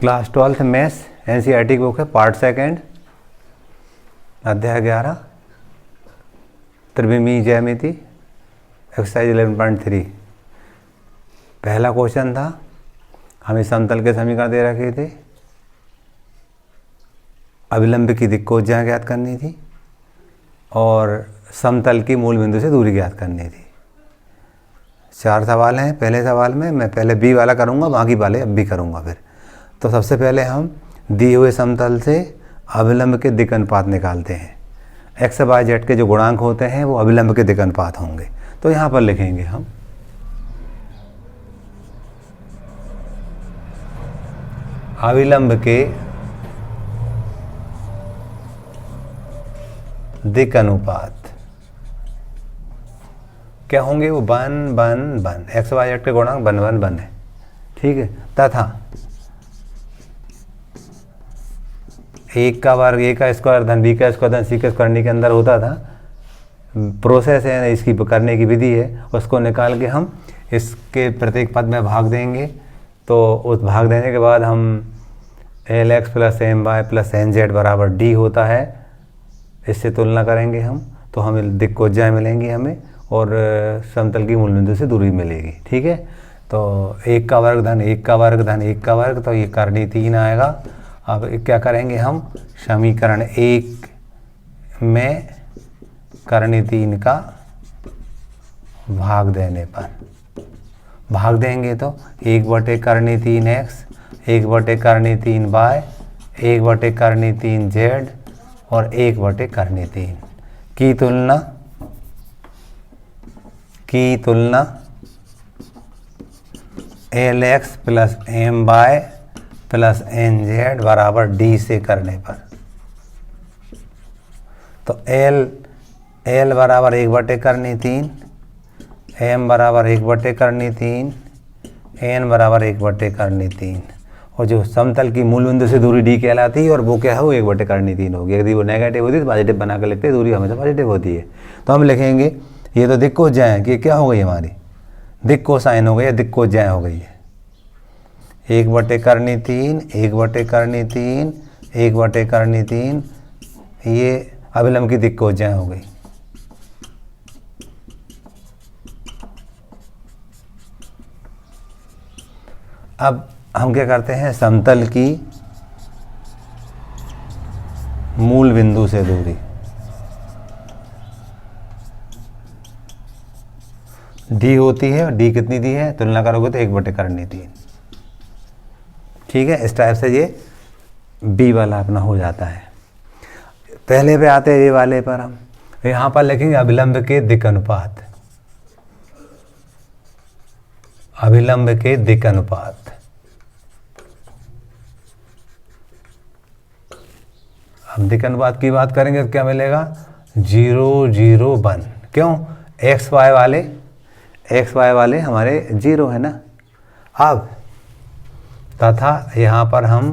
Class 12th maths NCERT की book है, part second, अध्याय 11, त्रिविमीय ज्यामिति, एक्सरसाइज 11.3। पहला क्वेश्चन था, हमें समतल के समीकरण दे रखे थे, अभिलंब की दिक्कोज्या ज्ञात करनी थी और समतल की मूल बिंदु से दूरी ज्ञात करनी थी। 4 सवाल हैं। पहले सवाल में मैं पहले बी वाला करूँगा, बाकी वाले अब भी करूँगा। फिर तो सबसे पहले हम दिए हुए समतल से अभिलंब के दिक् अनुपात निकालते हैं। एक्स वाई जेड के जो गुणांक होते हैं वो अभिलंब के दिक् अनुपात होंगे। तो यहाँ पर लिखेंगे हम अभिलंब के दिक् अनुपात क्या होंगे, वो 1 1 1, एक्स वाई जेड के गुणांक 1 1 1 है, ठीक है। तथा एक का वर्ग ए का स्क्वायर धन बी का स्क्वायर धन सी का स्क्वायर करने के अंदर होता था, प्रोसेस है, इसकी करने की विधि है, उसको निकाल के हम इसके प्रत्येक पद में भाग देंगे। तो उस भाग देने के बाद हम L X plus M Y plus N Z बराबर डी होता है, इससे तुलना करेंगे हम, तो हमें दिक्कोज्याएं मिलेंगी हमें और समतल की मूल बिंदु से दूरी मिलेगी, ठीक है। तो 1 का वर्ग धन 1 का वर्ग धन 1 का वर्ग, तो ये करनी 3 आएगा। अब क्या करेंगे हम, समीकरण 1 में करनी 3 का भाग देने पर भाग देंगे तो 1 बटे करनी 3 एक्स, 1 बटे करनी 3 वाई, 1 बटे करनी 3 जेड और 1 बटे करनी 3 की तुलना L X plus M Y plus N Z बराबर डी से करने पर। तो एल बराबर 1 बटे करनी 3, एम बराबर 1 बटे करनी 3, एन बराबर 1 बटे करनी 3, और जो समतल की मूल बिंदु से दूरी डी कहलाती है और वो क्या है, वो 1 बटे करनी 3 होगी। यदि वो नेगेटिव होती है तो पॉजिटिव बना कर लिखते हैं, दूरी हमेशा पॉजिटिव होती है। तो हम लिखेंगे ये तो दिक्कोज्याएं हैं कि क्या हो गई हमारी, दिक्कोसाइन हो गई या दिक्कोज्याएं हो गई है। 1 बटे करनी 3, 1 बटे करनी 3, 1 बटे करनी 3, ये अभिलंब की दिक्कोज्याएं हो गई। अब हम क्या करते हैं, समतल की मूल बिंदु से दूरी, डी होती है, और डी कितनी दी है, तुलना करोगे तो 1 बटे करनी 3, ठीक है। इस टाइप से ये बी वाला अपना हो जाता है। पहले पे आते हैं ए वाले पर, हम यहाँ पर लिखेंगे अभिलंब के दिक् अनुपात, अभिलंब के दिक् अनुपात। हम दिक् अनुपात की बात करेंगे तो क्या मिलेगा, 0 0 1। क्यों, एक्स वाई वाले हमारे 0 है ना। अब तथा यहाँ पर हम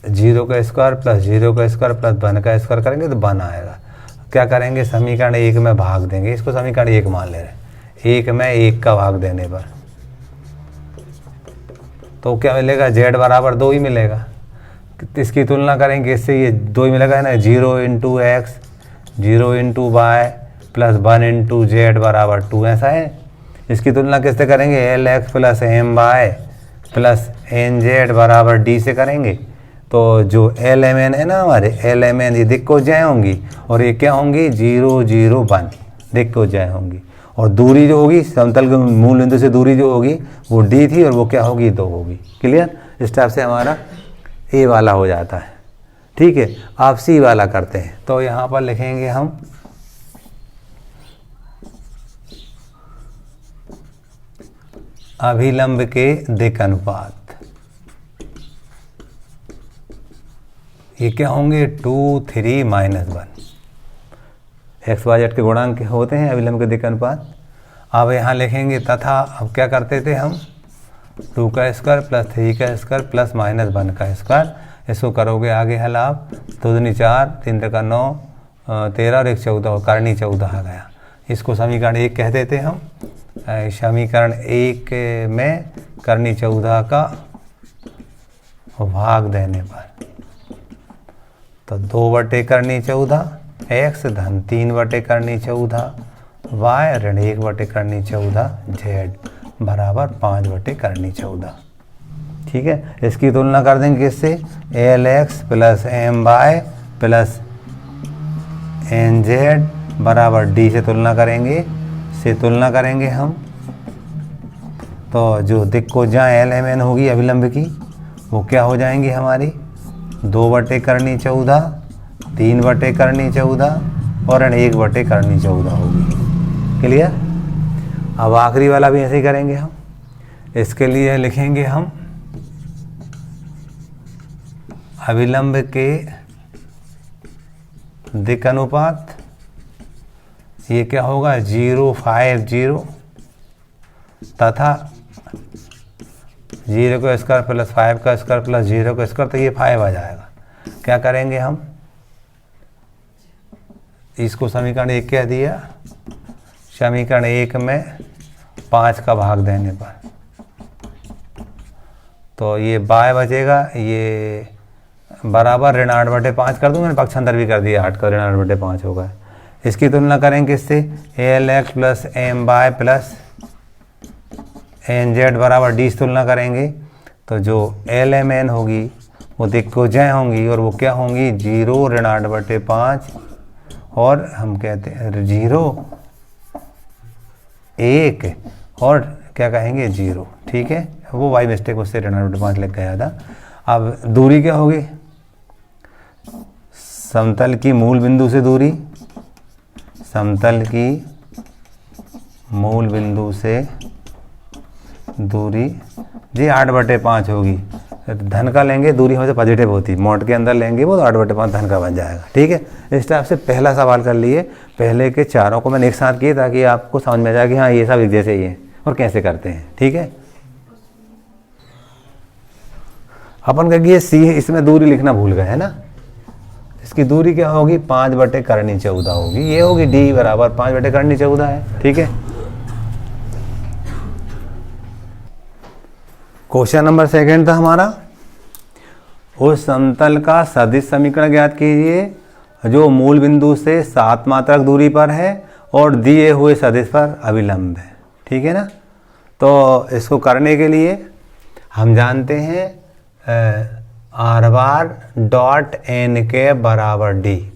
0 का स्क्वायर प्लस 0 का स्क्वायर प्लस 1 का स्क्वायर करेंगे तो 1 आएगा। क्या करेंगे, समीकरण 1 में भाग देंगे, इसको समीकरण 1 मान ले रहे हैं, 1 में 1 का भाग देने पर तो क्या मिलेगा, z बराबर 2 ही मिलेगा। इसकी तुलना करेंगे इससे, ये 2 ही मिलेगा, है ना। 0 into X 0 into Y plus 1 into Z बराबर 2, ऐसा है। इसकी तुलना किससे करेंगे, L X plus M Y plus N Z बराबर डी से करेंगे। तो जो एल एम एन है ना हमारे, एल एम एन ये दिक्कोज्याएं होंगी और ये क्या होंगी, 0 0 1 दिक्कोज्याएं होंगी। और दूरी जो होगी, समतल के मूल बिंदु से दूरी जो होगी वो डी थी और वो क्या होगी, 2 होगी। क्लियर। इस टाइप से हमारा ए वाला हो जाता है, ठीक है। आप सी वाला करते हैं तो यहाँ पर लिखेंगे हम अभिलंब के दिक् अनुपात। ये क्या होंगे, 2 3 -1, एक्स वाई जेड के गुणांक होते हैं अभिलंब के दिक् अनुपात। अब यहाँ लिखेंगे तथा, अब क्या करते थे हम, 2 का स्क्वायर प्लस 3 का स्क्वायर प्लस -1 का स्क्वायर, इसको करोगे आगे हल आप, 2 दूनी 4 3 का 9 13 और 1 14, करनी 14 आ गया। इसको समीकरण 1 कहते थे हम। समीकरण 1 में करनी 14 का भाग देने पर, तो 2/14 एक्स धन 3/14 वाई ऋण 1/14 जेड बराबर 5/14। ठीक है, इसकी तुलना कर देंगे किससे, L X plus M Y plus N Z बराबर डी से तुलना करेंगे हम। तो जो दिक्कोजां एल एम एन होगी अभिलंब की, वो क्या हो जाएंगी हमारी, 2/14 3/14 और 1/14 होगी। क्लियर। अब आखिरी वाला भी ऐसे ही करेंगे हम। इसके लिए लिखेंगे हम अभिलंब के दिक् अनुपात, ये क्या होगा 050 तथा 0 का स्क्वायर प्लस 5 का स्क्वायर प्लस 0 का स्क्वायर, तो ये 5 आ जाएगा। क्या करेंगे हम, इसको समीकरण 1 कह दिया, समीकरण 1 में 5 का भाग देने पर, तो ये बाय बचेगा, ये बराबर ऋण 8/5 कर दूँ, मैंने पक्षांतर भी कर दिया, 8 का ऋण 8/5 होगा। इसकी तुलना करेंगे किससे, L X plus M Y plus N Z बराबर डी से तुलना करेंगे। तो जो एल एम एन होगी वो दिक्कोजां होंगी, और वो क्या होंगी 0 ऋण 8/5 और हम कहते हैं 0 1 और क्या कहेंगे 0। ठीक है, वो बाई मिस्टेक उससे ऋण 8/5 लग गया था। अब दूरी क्या होगी, समतल की मूल बिंदु से दूरी, समतल की मूल बिंदु से दूरी जी 8/5 होगी। धन का लेंगे, दूरी हमेशा पॉजिटिव होती, मोड के अंदर लेंगे वो तो 8/5 धन का बन जाएगा। ठीक है, इस टाइप से पहला सवाल कर लिए। पहले के चारों को मैंने एक साथ किए ताकि आपको समझ में आ जाए कि हाँ ये सब एक जैसे ही है और कैसे करते हैं। ठीक है, अपन कहिए सी, इसमें दूरी लिखना भूल गए है ना। इसकी दूरी क्या होगी 5/14 होगी, ये होगी डी बराबर 5/14 है। ठीक है, क्वेश्चन नंबर 2 था हमारा, उस समतल का सदिश समीकरण ज्ञात कीजिए जो मूल बिंदु से 7 मात्रक दूरी पर है और दिए हुए सदिश पर अभिलंब है। ठीक है ना। तो इसको करने के लिए हम जानते हैं आर बार डॉट एन के बराबर डी,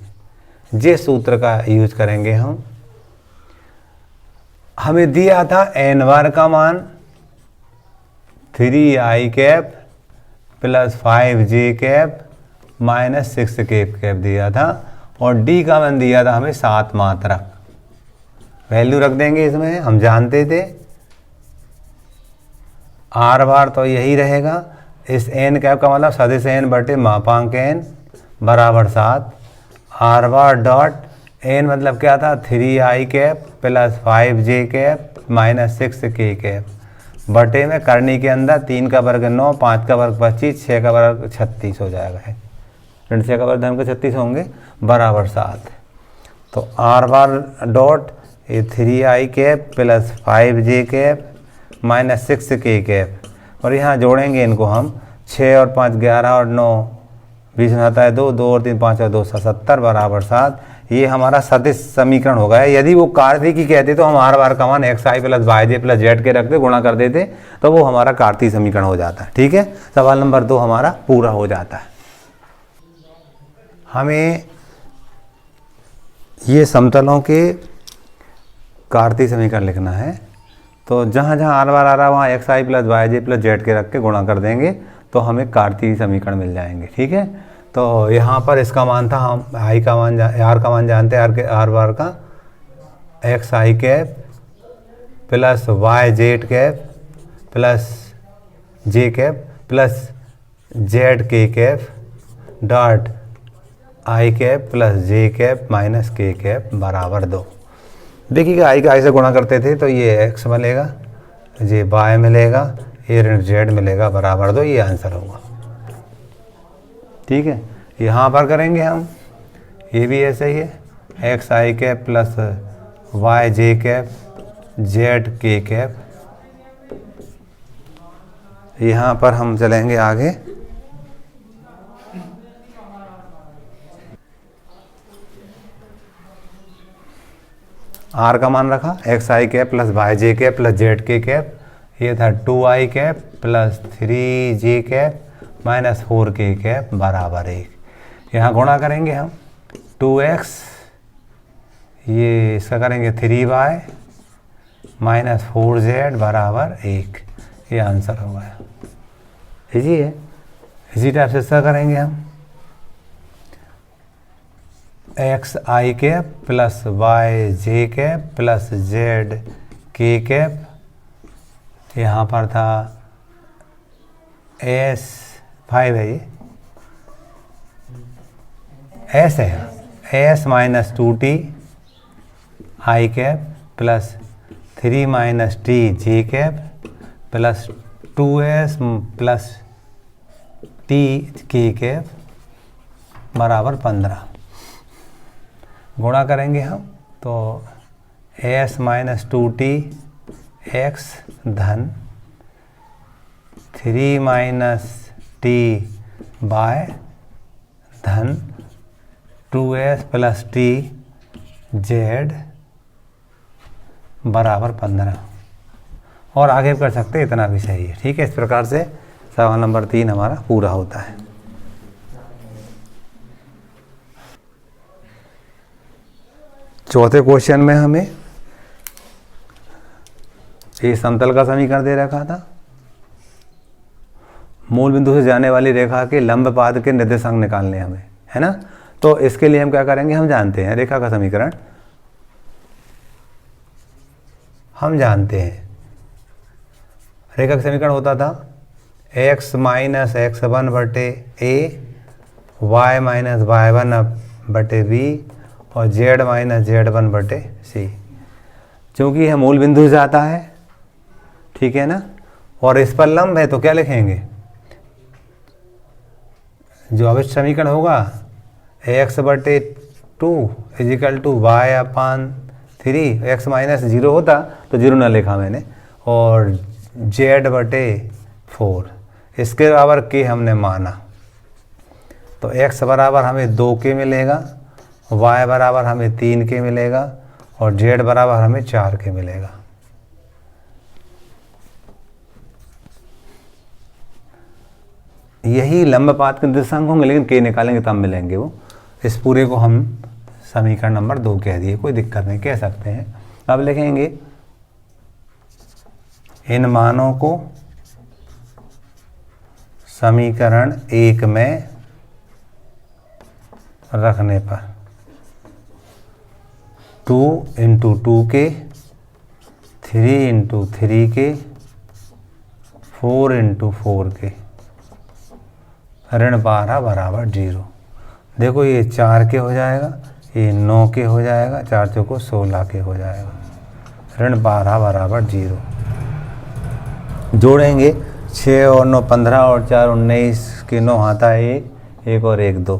ये सूत्र का यूज करेंगे हम। हमें दिया था एन बार का मान 3i cap plus 5j cap minus 6k cap दिया था, और डी का मान दिया था हमें 7 मात्रक। वैल्यू रख देंगे इसमें, हम जानते थे आर बार तो यही रहेगा। इस एन कैप का मतलब सदिश एन बटे मापांक एन बराबर 7। आर बार डॉट एन मतलब क्या था 3i cap plus 5j cap minus 6k cap बटे में करनी के अंदर 3 का वर्ग 9, 5 का वर्ग 25, 6 का वर्ग 36 हो जाएगा है, 6 का वर्ग धन के 36 होंगे बराबर 7। तो आर बार डॉट ये 3i cap plus 5j cap minus 6k cap, और यहाँ जोड़ेंगे इनको हम 6 और 5 11 और 9 20 में आता है 2, 2 और 3 5 और 2 70 बराबर 7। ये हमारा सदिश समीकरण हो गया। यदि वो कार्तीय की कहते तो हम आर बार का मान एक्स आई प्लस वाई जे प्लस जेड के रखते, गुणा कर देते, तो वो हमारा कार्तीय समीकरण हो जाता है। ठीक है, सवाल नंबर 2 हमारा पूरा हो जाता है। हमें ये समतलों के कार्तीय समीकरण लिखना है, तो जहाँ जहाँ आर बार आ रहा है वहाँ एक्स आई प्लस वाई जे प्लस जेड के रख के गुणा कर देंगे तो हमें कार्तीय समीकरण मिल जाएंगे। ठीक है, तो यहाँ पर इसका मान था, हम आई का मान आर का मान जानते हैं, आर बार का x i cap plus y z cap plus j cap plus z k cap dot i cap plus j cap minus k cap बराबर 2। देखिएगा आई का आई से गुणा करते थे तो ये एक्स मिलेगा, ये वाई मिलेगा, ये ऋण जेड मिलेगा बराबर 2, ये आंसर होगा। ठीक है, यहाँ पर करेंगे हम, ये भी ऐसे ही है, x i cap plus y j cap Z k cap. यहाँ पर हम चलेंगे आगे, आर का मान रखा x i cap plus y j cap plus z k cap, ये था 2i cap plus 3j cap minus 4k cap बराबर 1। यहाँ गुणा करेंगे हम 2x, ये इसका करेंगे 3y माइनस 4z बराबर 1। ये आंसर हो गया। इजी है। इसी टाइप से इसका करेंगे हम x i cap plus y j cap plus z k cap, यहाँ पर था एस 5 है, ये एस है, s minus 2t i cap plus 3 minus t j cap plus 2s plus t k cap बराबर 15। गुणा करेंगे हम तो एस माइनस 2t एक्स धन 3 माइनस टी बाय धन 2s प्लस टी जेड बराबर 15। और आगे कर सकते हैं, इतना भी सही है। ठीक है, इस प्रकार से सवाल नंबर 3 हमारा पूरा होता है। चौथे क्वेश्चन में हमें एक समतल का समीकरण दे रखा था। मूल बिंदु से जाने वाली रेखा के लंब पाद के निर्देशांक निकालने हमें, है ना। तो इसके लिए हम क्या करेंगे, हम जानते हैं रेखा का समीकरण, हम जानते हैं रेखा का समीकरण होता था x माइनस x1 बटे a, y माइनस y1 बटे b और z माइनस z1 बटे c। क्योंकि यह मूल बिंदु से जाता है, ठीक है ना, और इस पर लंब है, तो क्या लिखेंगे, जो अवश्य समीकरण होगा x बटे 2 equal to y upon 3, x minus 0 होता तो 0 ना लिखा मैंने, और z बटे 4 इसके बराबर k हमने माना, तो x बराबर हमें 2k मिलेगा, y बराबर हमें 3k मिलेगा और z बराबर हमें 4k मिलेगा। यही लंब पाद के निर्देशांक होंगे, लेकिन k निकालेंगे तब मिलेंगे वो। इस पूरे को हम समीकरण नंबर 2 कह दिए, कोई दिक्कत नहीं, कह सकते हैं। अब लिखेंगे इन मानों को समीकरण 1 में रखने पर 2 into 2k, 3 into 3k, 4 into 4k, ऋण 12 बराबर 0। देखो ये 4k हो जाएगा, ये 9k हो जाएगा, 4 चौको 16k हो जाएगा, ऋण 12 बराबर 0। जोड़ेंगे 6 और 9 15 और 4 19 के 9 आता है 1 और 1 2,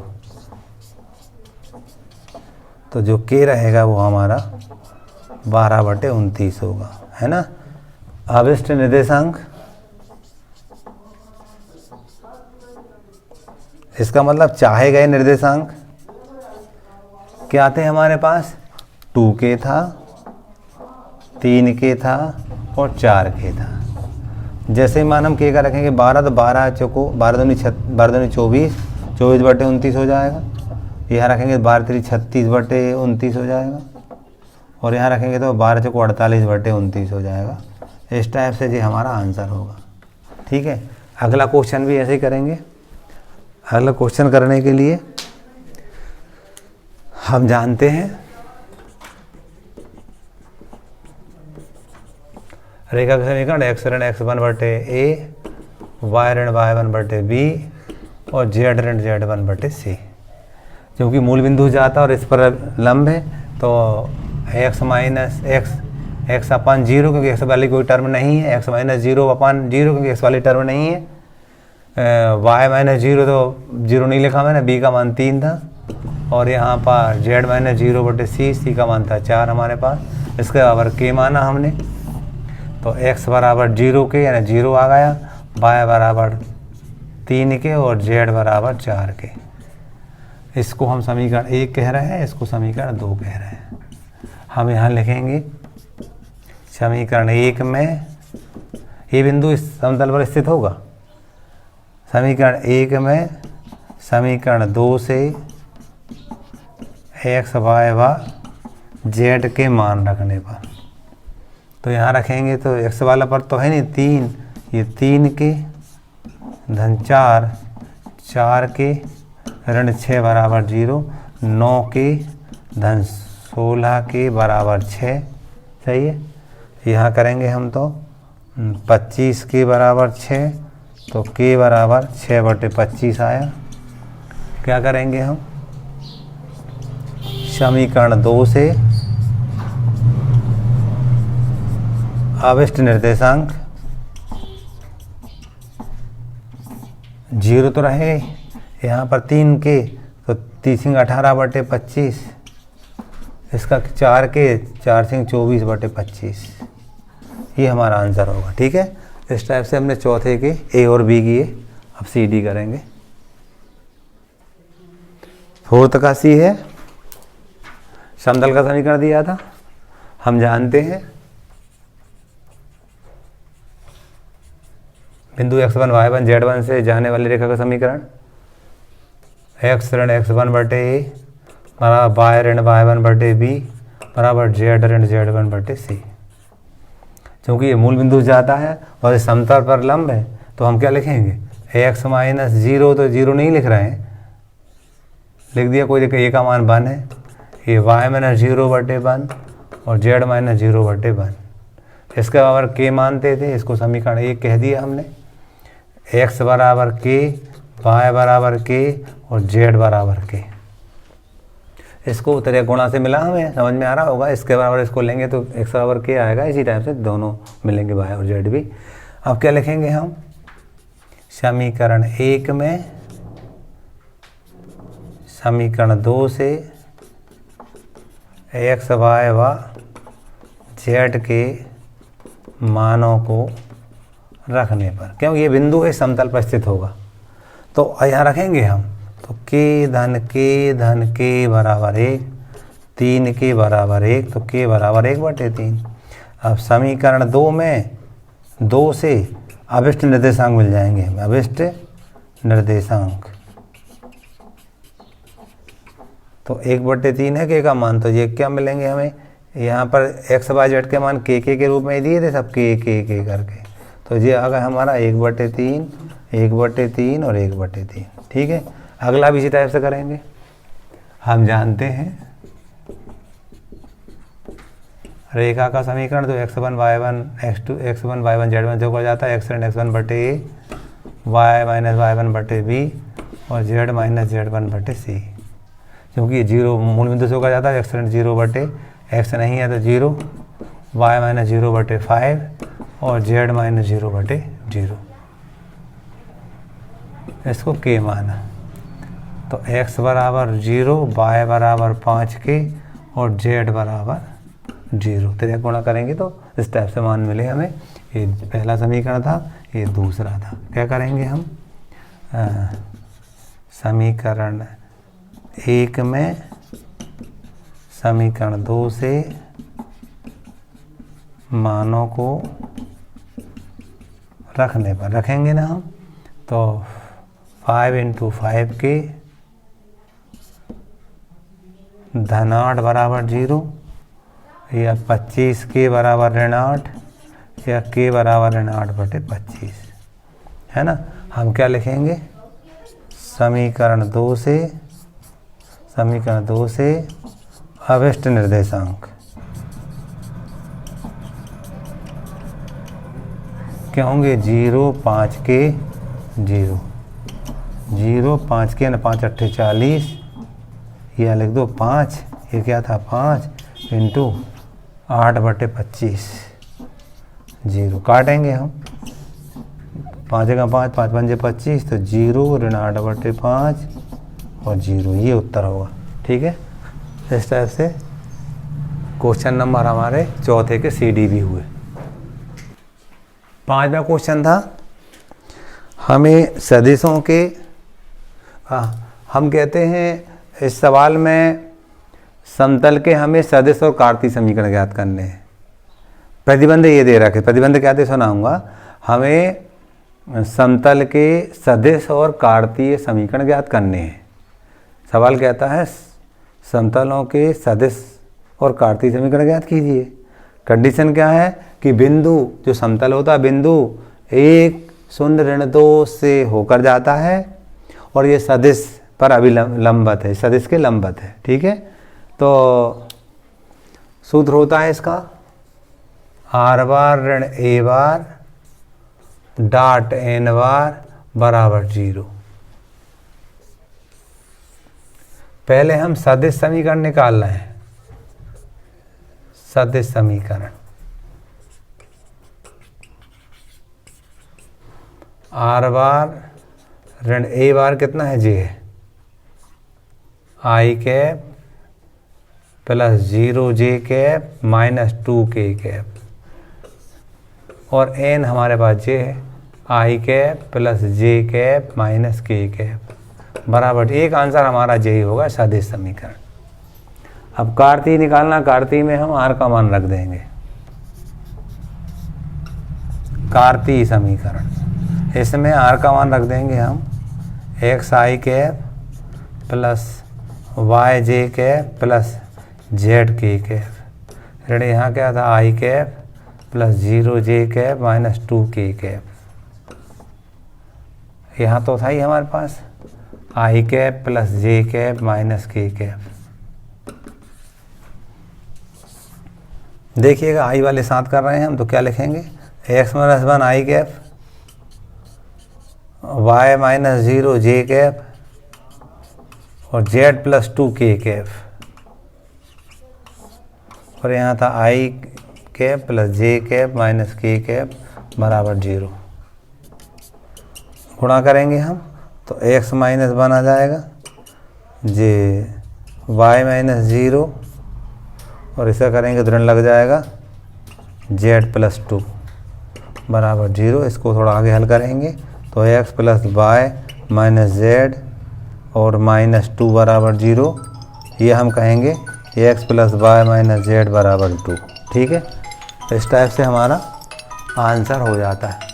तो जो k रहेगा वो हमारा 12 बटे 29 होगा, है ना। अभिष्ट निर्देशांक, इसका मतलब चाहे गए निर्देशांक क्या आते हैं हमारे पास, 2k था, 3k था और 4k था। जैसे ही मान हम k का रखेंगे 12, तो 12 चौको 12 दूनी 24, 24 बटे 29 हो जाएगा। यहाँ रखेंगे 12 3 36 बटे 29 हो जाएगा, और यहाँ रखेंगे तो 12 चौको 48 बटे 29 हो जाएगा। इस टाइप से ये हमारा आंसर होगा। ठीक है, अगला क्वेश्चन भी ऐसे ही करेंगे। अगला क्वेश्चन करने के लिए हम जानते हैं रेखा का समीकरण x ऋण x1 बटे a, y ऋण y1 बटे b और z ऋण z1 बटे c। क्योंकि मूल बिंदु जाता है और इस पर लंब है, तो x माइनस x अपान 0, क्योंकि x वाली कोई टर्म नहीं है, x माइनस 0 अपान 0 क्योंकि x वाली टर्म नहीं है, y माइनस 0 तो 0 नहीं लिखा मैंने, b का मान 3 था, और यहाँ पर z माइनस 0 बटे c का मान था 4 हमारे पास। इसके बराबर k माना हमने, तो x बराबर 0 के यानी 0 आ गया, y बराबर 3 के और z बराबर 4 के। इसको हम समीकरण 1 कह रहे हैं, इसको समीकरण 2 कह रहे हैं। हम यहाँ लिखेंगे समीकरण 1 में ये बिंदु इस समतल पर स्थित होगा। समीकरण 1 में समीकरण 2 से x y व z के मान रखने पर, तो यहाँ रखेंगे तो x वाला पर तो है नहीं 3, ये 3 के धन 4, 4 के ऋण 6 बराबर 0, 9 के धन 16 के बराबर 6, सही है। यहाँ करेंगे हम तो 25 के बराबर 6, तो k बराबर 6/25 आया। क्या करेंगे हम, समीकरण 2 से अभिष्ट निर्देशांक 0 तो रहे यहाँ पर 3 के, तो 3 18/25, इसका 4 के 4 24/25, ये हमारा आंसर होगा। ठीक है, इस टाइप से हमने चौथे के ए और बी किए। अब सी डी करेंगे। फोर्थ का सी है, समतल का समीकरण दिया था, हम जानते हैं बिंदु x1 y1 z1 से जाने वाली रेखा का समीकरण x ऋण x1 बटे a बराबर y ऋण y1 बटे b बराबर z ऋण z1 बटे c। क्योंकि ये मूल बिंदु जाता है और इस समतल पर लंब है, तो हम क्या लिखेंगे, x माइनस 0, तो 0 नहीं लिख रहे हैं, लिख दिया, कोई देखिए a का मान 1 है, ये y माइनस 0/1 और z माइनस 0/1, इसके बराबर k मानते थे, इसको समीकरण 1 कह दिया हमने। x बराबर k, y बराबर k और z बराबर k, इसको तेरे गुणा से मिला, हमें समझ में आ रहा होगा। इसके बराबर इसको लेंगे तो x बराबर k आएगा, इसी टाइप से दोनों मिलेंगे y और z भी। अब क्या लिखेंगे हम, समीकरण 1 में समीकरण 2 से x y व z के मानों को रखने पर, क्योंकि ये बिंदु इस समतल पर स्थित होगा, तो यहाँ रखेंगे हम, तो k धन k बराबर 1, 3 के बराबर 1, तो k बराबर 1/3। अब समीकरण 2 में 2 से अभिष्ट निर्देशांक मिल जाएंगे हमें, अभिष्ट निर्देशांक, तो 1/3 है k का मान, तो ये क्या मिलेंगे हमें, यहाँ पर x y z के मान k के रूप में दिए थे सब, k करके, तो ये आ गया हमारा 1/3, 1/3 और 1/3। ठीक है, अगला भी इसी टाइप से करेंगे। हम जानते हैं रेखा का समीकरण तो x1 y1 x2 x1 y1 z1 जो हो जाता है x ऋण x1 बटे a, y माइनस y1 बटे b और z माइनस z1 बटे c। क्योंकि ये 0 मूल बिंदु से होकर जाता है, x ऋण 0 बटे x नहीं है तो 0, y माइनस 0/5 और z माइनस 0/0, इसको k माना, तो x बराबर 0, y बराबर 5k और z बराबर 0, तेरे गुणा करेंगे तो इस टाइप से मान मिले हमें। ये पहला समीकरण था, ये दूसरा था। क्या करेंगे हम, समीकरण 1 में समीकरण 2 से मानों को रखने पर, रखेंगे ना हम, तो 5 × 5k धन 8 बराबर 0, या 25k बराबर ऋण 8, या k बराबर ऋण 8/25, है ना। हम क्या लिखेंगे, समीकरण 2 से अभिष्ट निर्देशांक, क्या होंगे, 0, 5k 0, 0, 5k न 5 8 40, या लिख दो 5, ये क्या था 5 × 8/25, 0 काटेंगे हम, 5 का 5, 5 5 25, तो 0 ऋण 8/5 और 0, ये उत्तर होगा। ठीक है, इस टाइप से क्वेश्चन नंबर हमारे चौथे के सी डी भी हुए। 5वां क्वेश्चन था, हमें सदिशों के, हम कहते हैं इस सवाल में समतल के हमें सदिश और कार्तीय समीकरण ज्ञात करने हैं। प्रतिबंध ये दे रखे, प्रतिबंध क्या थे सुनाऊंगा। हमें समतल के सदिश और कार्तीय समीकरण ज्ञात करने हैं। सवाल कहता है समतलों के सदिश और कार्तीय समीकरण ज्ञात कीजिए। कंडीशन क्या है कि बिंदु, जो समतल होता है बिंदु 1, 0, ऋण 2 से होकर जाता है और ये सदिश पर अभिलंबत है, सदिश के लंबत है। ठीक है, तो सूत्र होता है इसका r बार ऋण a बार डॉट n बार बराबर 0। पहले हम सदिश समीकरण निकाल रहे हैं। सदिश समीकरण r बार ऋण a बार कितना है, j है, i cap plus 0j cap minus 2k cap और n हमारे पास j है, i cap plus j cap minus k cap बराबर एक आंसर हमारा j ही होगा सदिश समीकरण। अब कार्तीय निकालना, कार्तीय में हम r का मान रख देंगे। कार्तीय समीकरण, इसमें r का मान रख देंगे हम x i cap plus y j cap plus z k cap ऋण यहाँ क्या था i cap plus 0j cap minus 2k cap. यहाँ तो था ही हमारे पास i cap plus j cap minus k cap. देखिएगा i वाले साथ कर रहे हैं हम, तो क्या लिखेंगे x minus 1 i cap y minus 0j cap और z प्लस 2k कैप और यहाँ था i cap plus j cap minus k cap बराबर 0। गुणा करेंगे हम तो x माइनस 1 आ जाएगा, j y माइनस 0 और इसे करेंगे तो ऋण लग जाएगा z प्लस 2 बराबर 0। इसको थोड़ा आगे हल करेंगे तो x plus y minus z और माइनस 2 बराबर 0। ये हम कहेंगे x plus y minus z बराबर 2। ठीक है, इस टाइप से हमारा आंसर हो जाता है।